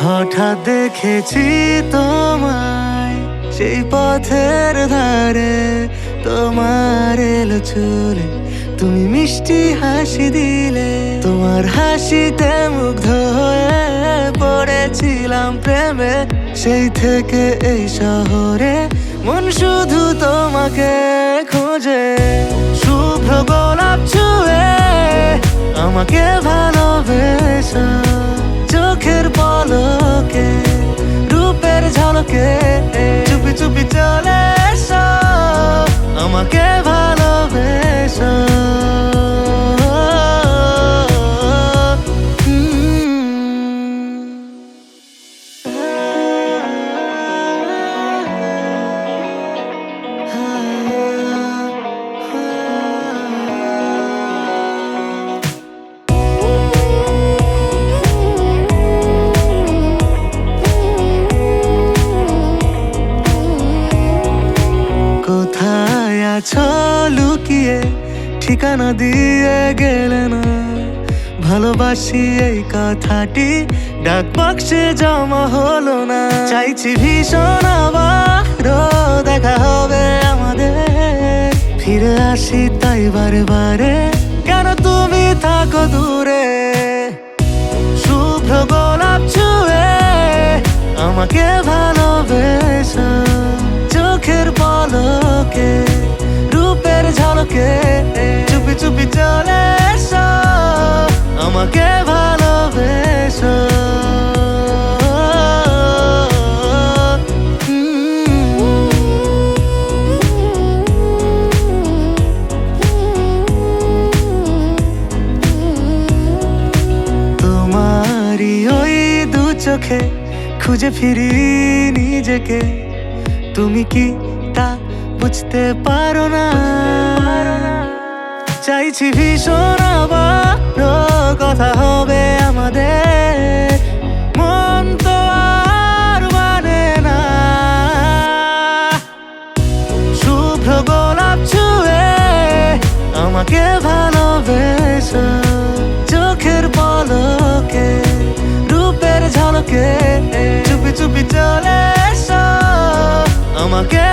হঠাৎ দেখেছি তোমায় সেই পথের ধারে, তোমার এলো চুলে তুমি মিষ্টি হাসি দিলে। তোমার হাসিতে মুগ্ধ হয়ে পড়েছিলাম প্রেমে, সেই থেকে এই শহরে মন শুধু তোমাকে খোঁজে। শুভ্র গোলাপ ছুঁয়ে আমাকে ভালোবেসো, চোখের পলকে রূপের ঝলকে চুপি চুপি চলে এসো, আমাকে ভালোবেসো। কোথায় আছো লুকিয়ে, ঠিকানা দিয়ে গেলে না। ভালোবাসি এই কথাটি ডাক বাক্সে জমা হলো না। চাইছি ভীষণ আবারও দেখা হবে আমাদের, ফিরে আসি তাই বারে বারে, কেন তুমি থাকো দূরে। শুভ্র গোলাপ ছুঁয়ে আমাকে ভালোবেসো, চোখের পলকে রূপের ঝলকে চুপি চুপি চলে এসো, আমাকে ভালোবেসো। তোমারই ওই দু চোখে খুঁজে ফিরি নিজেকে, তুমি কি তা বুঝতে পারো না? চাইছি ভীষণ আবারও কথা হবে আমাদের, মন তো আর মানে না। শুভ্র গোলাপ ছুঁয়ে আমাকে ভালোবেসো, চোখের পলকে রূপের ঝলকে চুপি চুপি চলে এসো, আমাকে